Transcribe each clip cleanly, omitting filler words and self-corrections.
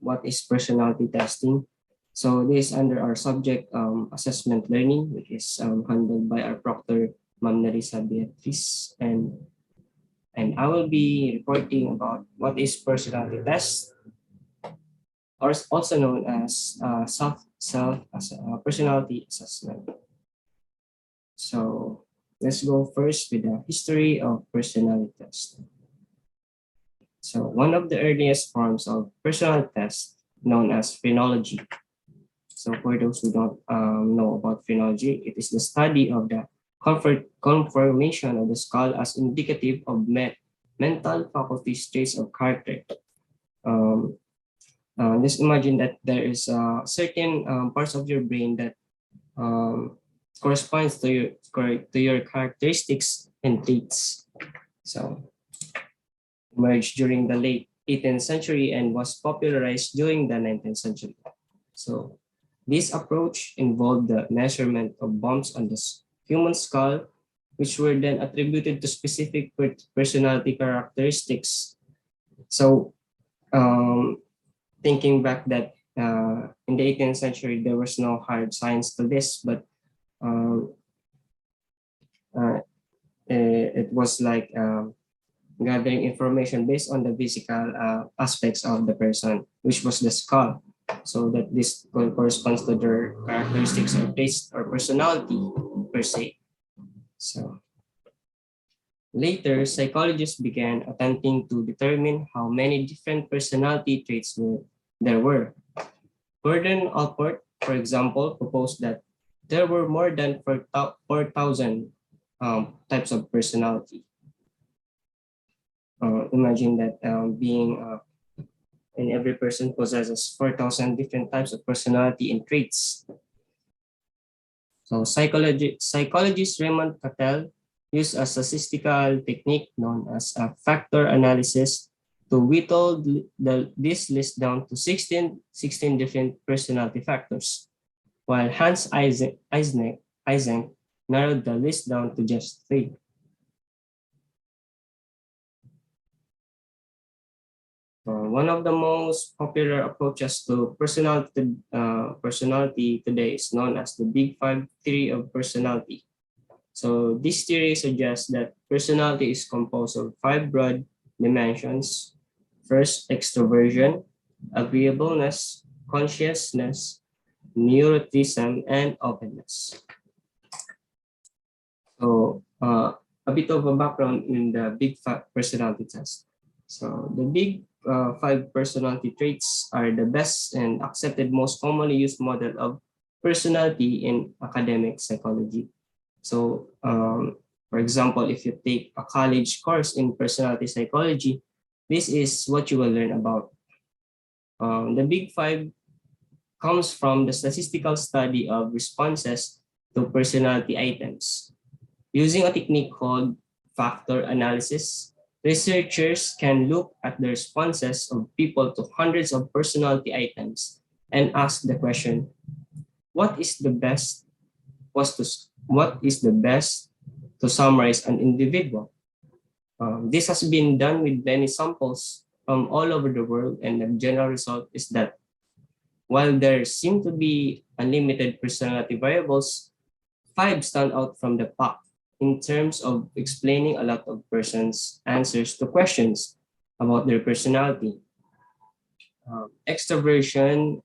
what is personality testing. So this is under our subject assessment learning, which is handled by our proctor, Ma'am Narisa Beatriz, and I will be reporting about what is personality test, or also known as personality assessment. So let's go first with the history of personality test. So one of the earliest forms of personality test known as phenology. So for those who don't know about phenology, it is the study of the conformation of the skull as indicative of mental faculty traits of character. Just imagine that there is certain parts of your brain that corresponds to your characteristics and traits. So emerged during the late 18th century and was popularized during the 19th century. So this approach involved the measurement of bumps on the human skull, which were then attributed to specific personality characteristics. So thinking back that in the 18th century, there was no hard science to this, but it was like gathering information based on the physical aspects of the person, which was the skull. So that this corresponds to their characteristics or traits or personality per se. So later, psychologists began attempting to determine how many different personality traits there were. Gordon Allport, for example, proposed that there were more than 4,000 types of personality. Imagine that being and every person possesses 4,000 different types of personality and traits. So psychologist Raymond Cattell used a statistical technique known as a factor analysis to whittle this list down to 16 different personality factors, while Hans Eysenck narrowed the list down to just 3. One of the most popular approaches to personality today is known as the Big Five theory of personality. So this theory suggests that personality is composed of 5 broad dimensions. First, extroversion, agreeableness, consciousness, neuroticism, and openness. So a bit of a background in the Big Five personality test. So the Big 5 personality traits are the best and accepted most commonly used model of personality in academic psychology. So for example, if you take a college course in personality psychology, this is what you will learn about. The Big 5 comes from the statistical study of responses to personality items. Using a technique called factor analysis, researchers can look at the responses of people to hundreds of personality items and ask the question, what is the best to summarize an individual? This has been done with many samples from all over the world, and the general result is that while there seem to be unlimited personality variables, 5 stand out from the pack in terms of explaining a lot of persons' answers to questions about their personality. Extroversion,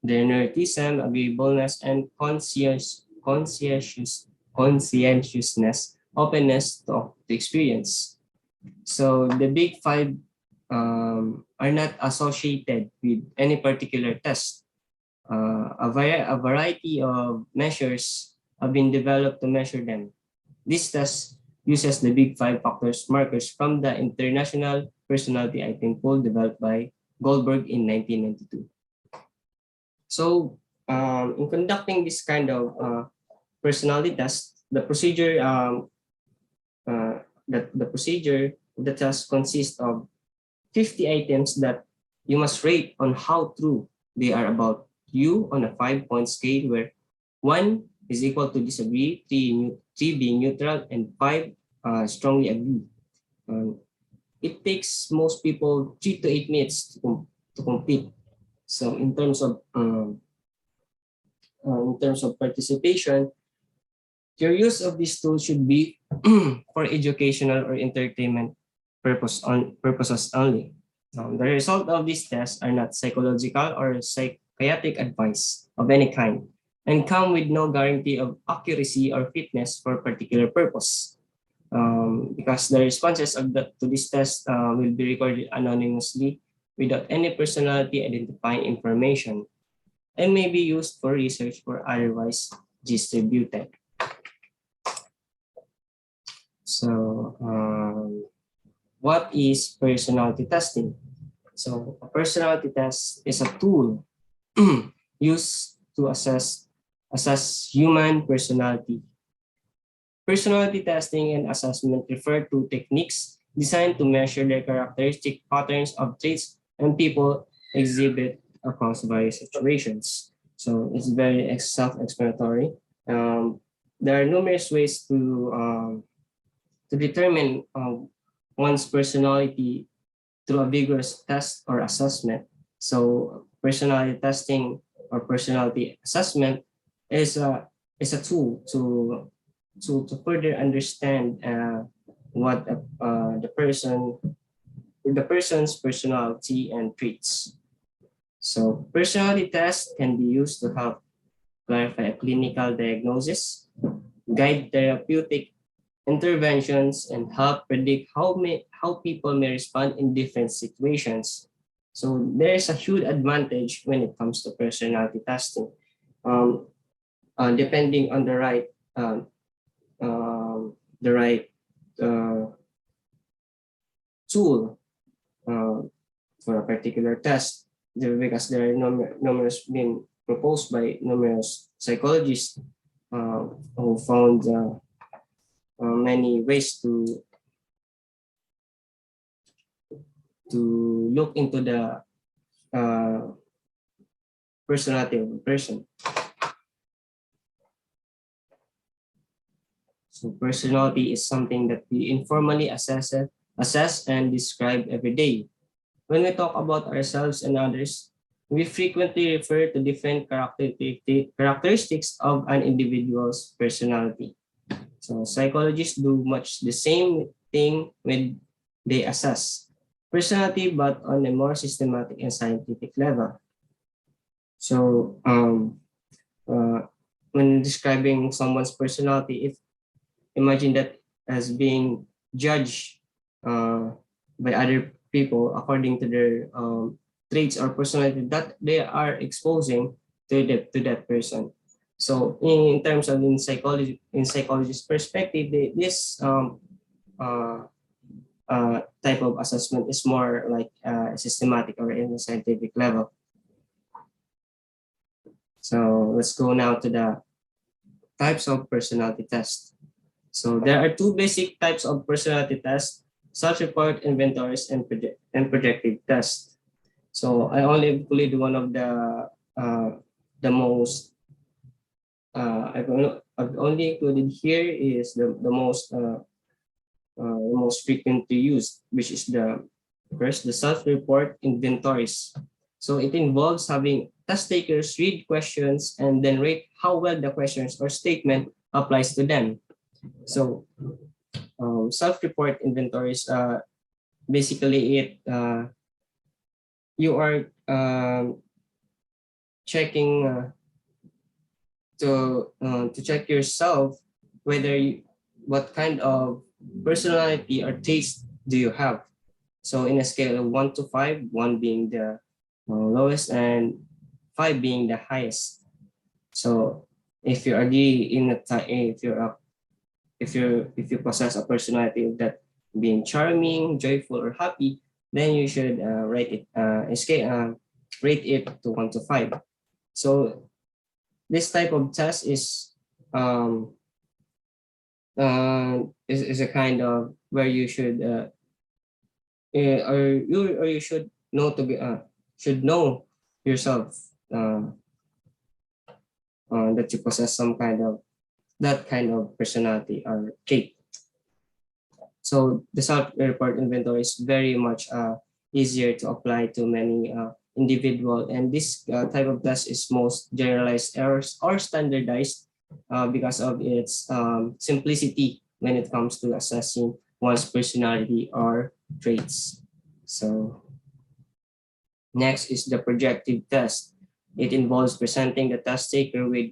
their neuroticism, agreeableness, and conscientiousness, openness to experience. So the Big 5 are not associated with any particular test. A variety of measures have been developed to measure them. This test uses the Big 5 factors markers from the International Personality Item Pool developed by Goldberg in 1992. So in conducting this kind of personality test, the procedure of the test consists of 50 items that you must rate on how true they are about you on a 5-point scale, where 1 is equal to disagree, 3 being neutral, and 5 strongly agree. it takes most people 3 to 8 minutes to complete. So in terms of participation, your use of this tool should be for educational or entertainment purposes only. The result of these tests are not psychological or psychiatric advice of any kind and come with no guarantee of accuracy or fitness for a particular purpose. Because the responses to this test will be recorded anonymously without any personality identifying information and may be used for research or otherwise distributed. So, what is personality testing? So, a personality test is a tool used to assess human personality. Personality testing and assessment refer to techniques designed to measure the characteristic patterns of traits and people exhibit across various situations. So it's very self-explanatory. There are numerous ways to determine one's personality through a vigorous test or assessment. So personality testing or personality assessment is a tool to further understand what the person's personality and traits. So personality tests can be used to help clarify a clinical diagnosis, guide therapeutic interventions, and help predict how people may respond in different situations. So there is a huge advantage when it comes to personality testing. Depending on the right tool for a particular test, because there are numerous been proposed by numerous psychologists who found many ways to look into the personality of a person. So personality is something that we informally assess and describe every day. When we talk about ourselves and others, we frequently refer to different characteristics of an individual's personality. So psychologists do much the same thing when they assess personality, but on a more systematic and scientific level. So when describing someone's personality, imagine that as being judged by other people according to their traits or personality that they are exposing to that person. So in terms of in psychologist's perspective, this type of assessment is more like systematic or in a scientific level. So let's go now to the types of personality tests. So there are two basic types of personality tests: self-report inventories and projective tests. So I only include one of the most I've only included here is the most frequently used, which is the self-report inventories. So it involves having test takers read questions and then rate how well the questions or statement applies to them. So self-report inventories, basically you are checking to check yourself what kind of personality or taste do you have. So in a scale of 1 to 5, 1 being the lowest and 5 being the highest. So if you are if you possess a personality that being charming, joyful, or happy, then you should rate it to 1 to 5. So this type of test is a kind of where you should you should know should know yourself that you possess some kind of that kind of personality or trait. So the self-report inventory is very much easier to apply to many individual, and this type of test is most generalized errors or standardized because of its simplicity when it comes to assessing one's personality or traits. So next is the projective test. It involves presenting the test taker with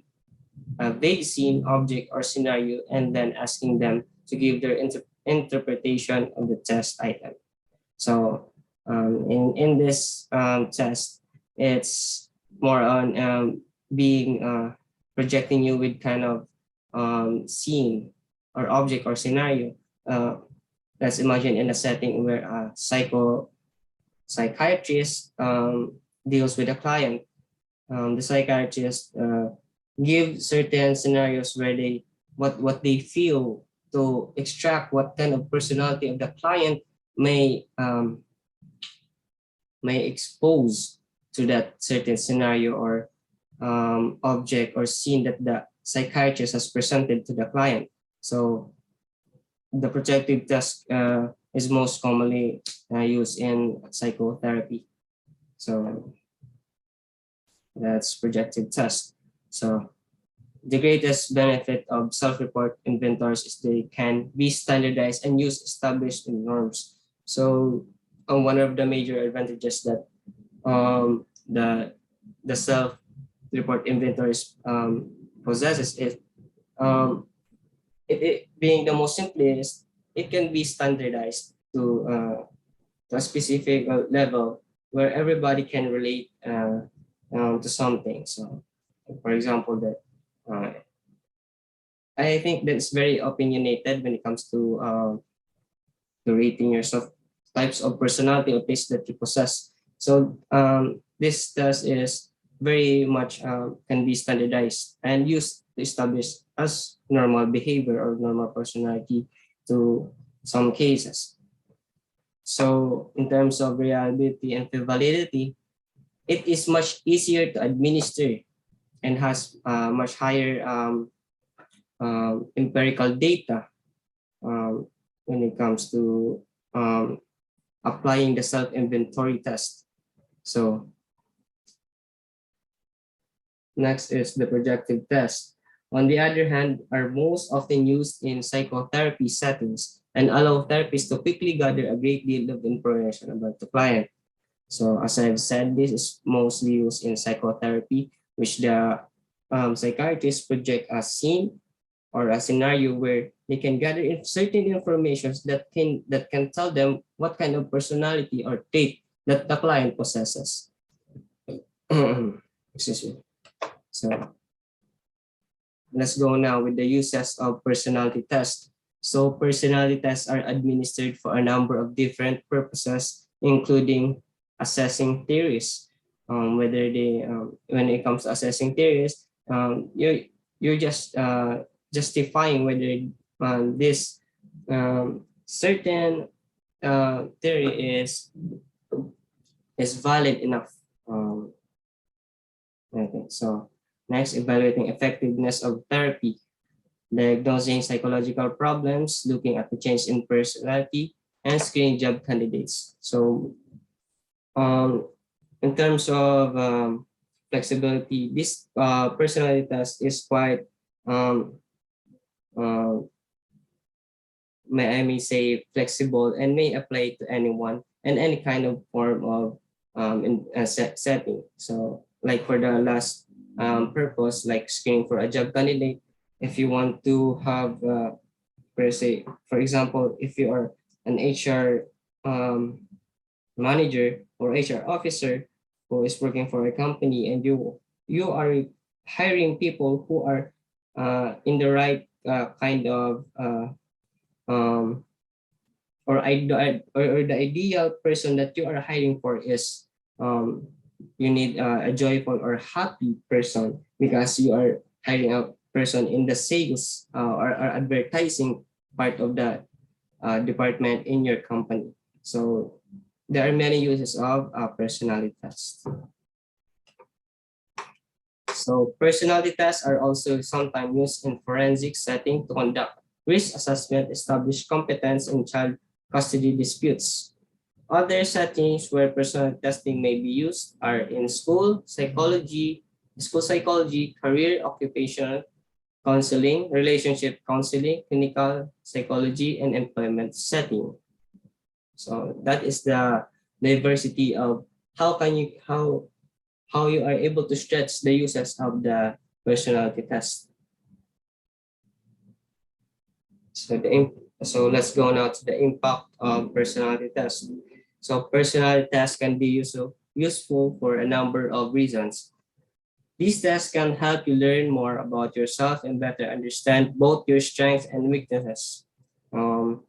a vague scene, object, or scenario, and then asking them to give their interpretation of the test item. So in this test, it's more on being projecting you with kind of scene or object or scenario. Let's imagine in a setting where a psychiatrist deals with a client. The psychiatrist give certain scenarios where they what they feel to extract what kind of personality of the client may expose to that certain scenario or object or scene that the psychiatrist has presented to the client. So the projective test is most commonly used in psychotherapy. So that's projective test. So the greatest benefit of self-report inventories is they can be standardized and use established norms. So one of the major advantages that the self-report inventories possesses is it being the most simplest, it can be standardized to a specific level where everybody can relate to something. So, for example, that I think that's very opinionated when it comes to rating yourself, types of personality or traits that you possess. So this test is very much can be standardized and used to establish as normal behavior or normal personality to some cases. So in terms of reliability and validity, it is much easier to administer and has much higher empirical data when it comes to applying the self-inventory test. So next is the projective test. On the other hand, are most often used in psychotherapy settings and allow therapists to quickly gather a great deal of information about the client. So as I've said, this is mostly used in psychotherapy, which the psychiatrists project a scene or a scenario where they can gather certain information that can tell them what kind of personality or trait that the client possesses. Excuse me. So let's go now with the uses of personality tests. So personality tests are administered for a number of different purposes, including assessing theories. Whether they, when it comes to assessing theories, you're just justifying whether this certain theory is valid enough. Okay, so next, evaluating effectiveness of therapy, diagnosing psychological problems, looking at the change in personality, and screening job candidates. So in terms of flexibility, this personality test is quite, may say, flexible and may apply to anyone and any kind of form of setting. So like for the last purpose, like screening for a job candidate, if you want to have, per se, for example, if you are an HR manager or HR officer who is working for a company and you are hiring people who are in the right kind of or the ideal person that you are hiring for is you need a joyful or happy person because you are hiring a person in the sales or advertising part of the department in your company. So there are many uses of personality tests. So personality tests are also sometimes used in forensic setting to conduct risk assessment, establish competence in child custody disputes. Other settings where personality testing may be used are in school psychology, career occupational counseling, relationship counseling, clinical psychology, and employment setting. So that is the diversity of how you are able to stretch the uses of the personality test. So let's go now to the impact of personality test. So personality tests can be useful for a number of reasons. These tests can help you learn more about yourself and better understand both your strengths and weaknesses. For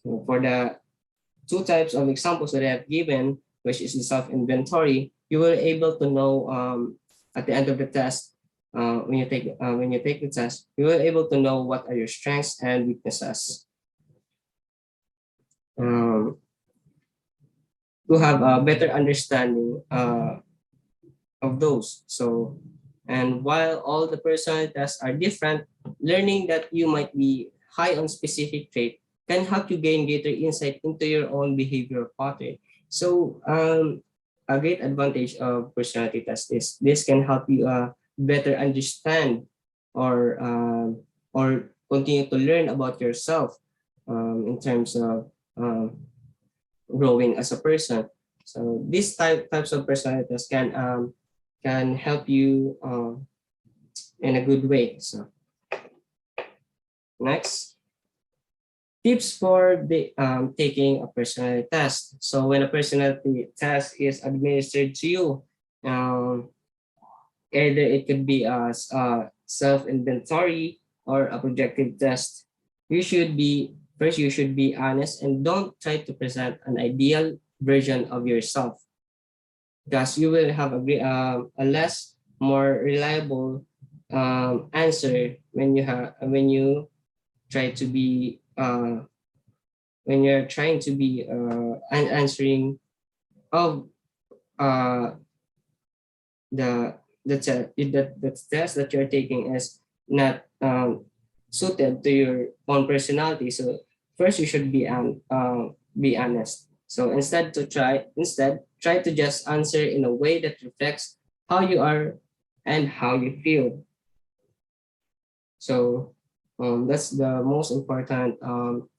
the two types of examples that I have given, which is the self-inventory, you will be able to know at the end of the test, when you take the test, you will be able to know what are your strengths and weaknesses. To have a better understanding of those. So, and while all the personality tests are different, learning that you might be high on specific trait can help you gain greater insight into your own behavioral pattern. So, a great advantage of personality test is this can help you better understand or continue to learn about yourself in terms of growing as a person. So these types of personality tests can help you in a good way. So next, tips for the taking a personality test. So when a personality test is administered to you, either it could be a self-inventory or a projective test. You should be honest and don't try to present an ideal version of yourself, because you will have a less more reliable answer when you try to be when you're trying to be answering of uh, the test that you're taking is not suited to your own personality. So first you should be honest. So instead try to just answer in a way that reflects how you are and how you feel. So that's the most important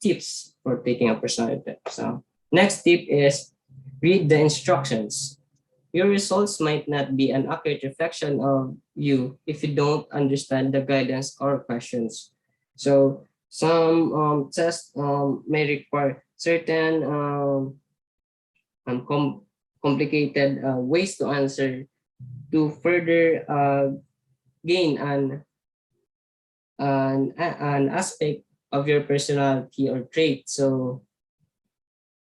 tips for taking a personality test. So next tip is read the instructions. Your results might not be an accurate reflection of you if you don't understand the guidance or questions. So some tests may require certain complicated ways to answer to further gain an aspect of your personality or trait. So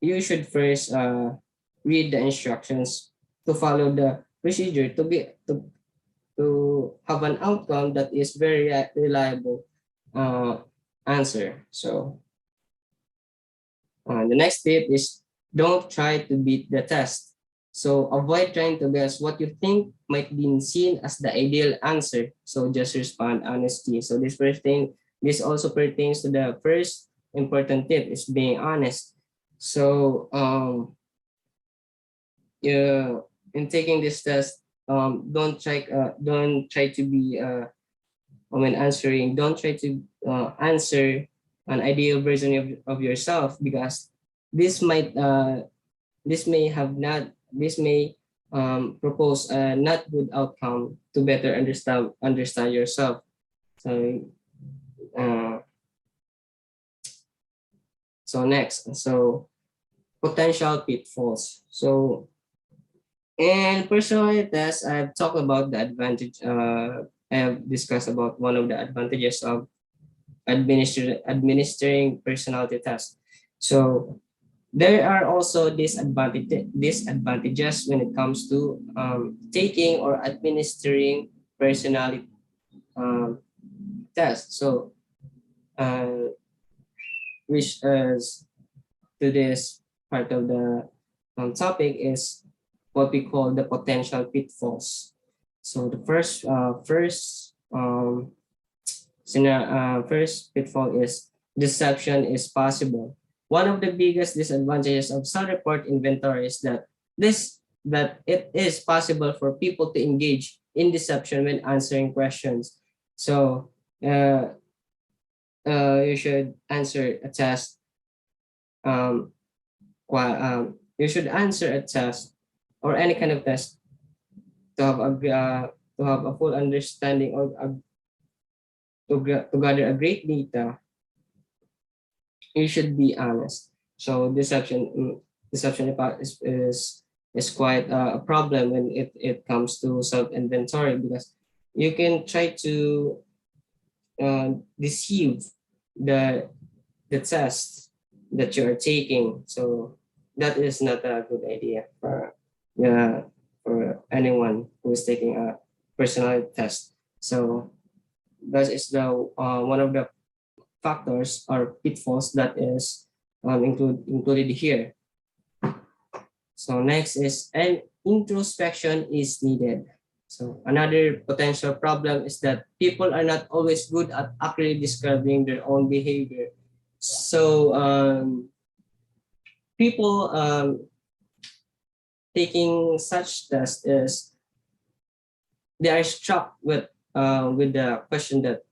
you should first read the instructions to follow the procedure to have an outcome that is very reliable answer. So the next tip is don't try to beat the test. So avoid trying to guess what you think might be seen as the ideal answer. So just respond honestly. So this also pertains to the first important tip is being honest. So yeah, in taking this test, don't try to be when answering, don't try to answer an ideal version of yourself, because this might this may propose a not good outcome to better understand yourself. So uh, so potential pitfalls. So in personality tests, I've talked about the advantage. I have discussed about one of the advantages of administering personality tests. So there are also disadvantages when it comes to taking or administering personality um, tests. So, which is to this part of the topic is what we call the potential pitfalls. So the first pitfall is deception is possible. One of the biggest disadvantages of self-report inventory is that it is possible for people to engage in deception when answering questions. So uh, you should answer a test. Um, you should answer a test or any kind of test to have a full understanding or to gather a great data. You should be honest. So deception is quite a problem when it comes to self inventory, because you can try to deceive the the test that you are taking. So that is not a good idea for anyone who is taking a personality test. So that is the one of the factors or pitfalls that is included here. So next is an introspection is needed. So another potential problem is that people are not always good at accurately describing their own behavior. So people taking such test is they are struck with the question that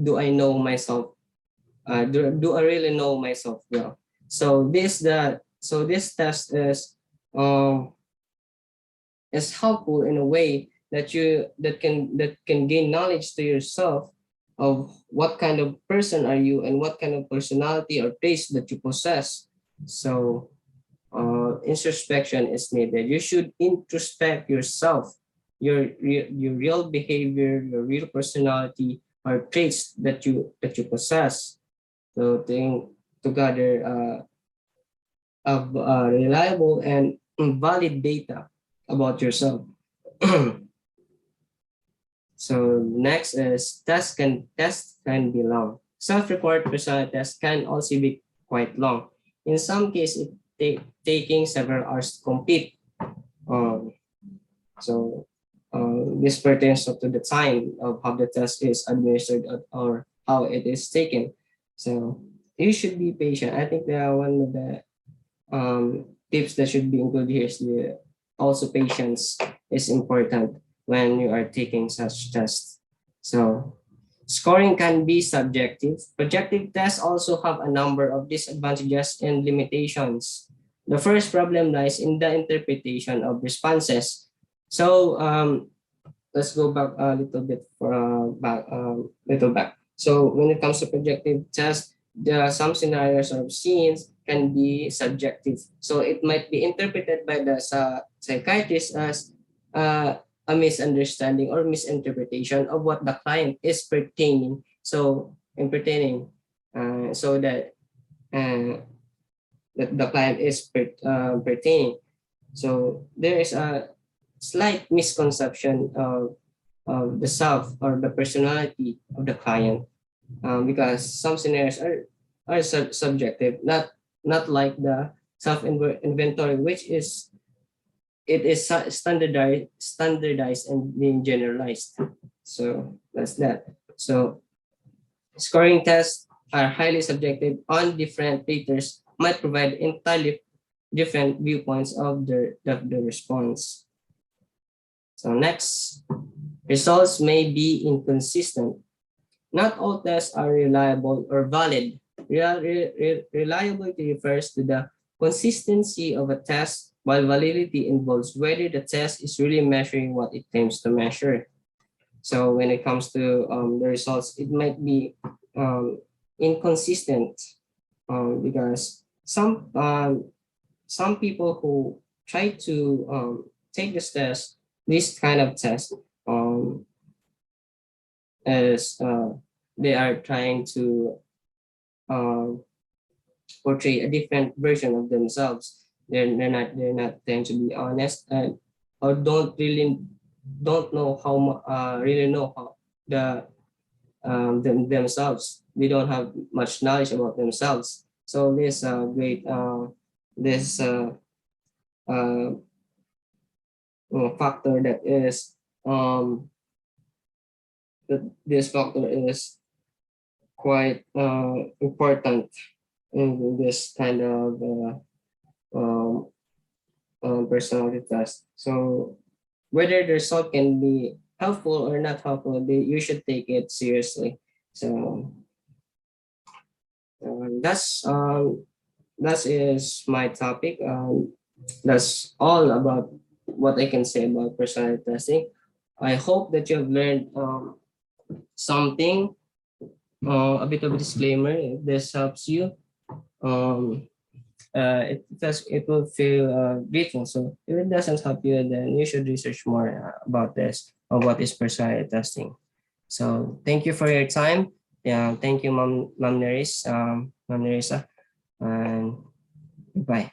do I know myself? Do I really know myself well? So this test um, is helpful in a way that that can gain knowledge to yourself of what kind of person are you and what kind of personality or traits that you possess. So introspection is needed. You should introspect yourself, your real behavior, your real personality, or traits that you possess. So to gather reliable and valid data about yourself. So next is test can be long. Self-report personality test can also be quite long. In some cases, taking several hours to complete. Um, so this pertains to the time of how the test is administered or how it is taken. So you should be patient. I think one of the tips that should be included here is also patience is important when you are taking such tests. So scoring can be subjective. Projective tests also have a number of disadvantages and limitations. The first problem lies in the interpretation of responses. So let's go back a little bit back. So when it comes to projective tests, some scenarios or scenes can be subjective. So it might be interpreted by the psychiatrist as a misunderstanding or misinterpretation of what the client is pertaining. So in pertaining, so uh, that the client is pertaining. So there is a slight misconception of the self or the personality of the client, because some scenarios are subjective, not like the self inventory, which is it is standardized and being generalized. So that's that. So scoring tests are highly subjective on different raters might provide entirely different viewpoints of the response. So next, results may be inconsistent. Not all tests are reliable or valid. Reliability refers to the consistency of a test, while validity involves whether the test is really measuring what it claims to measure. So when it comes to the results, it might be inconsistent because some people who try to take this kind of test, as they are trying to um, portray a different version of themselves. They're not trying to be honest and or don't know really know how themselves. They don't have much knowledge about themselves. So this great this uh, factor that is this factor is quite important in this kind of um, personality test. So whether the result can be helpful or not helpful, you should take it seriously. So that is my topic. That's all about what I can say about personality testing. I hope that you have learned something, a bit of a disclaimer. If this helps you, um, it will feel grateful. So if it doesn't help you, then you should research more about this, or what is personality testing. So thank you for your time. Yeah, thank you, Ma'am Nerissa, and goodbye.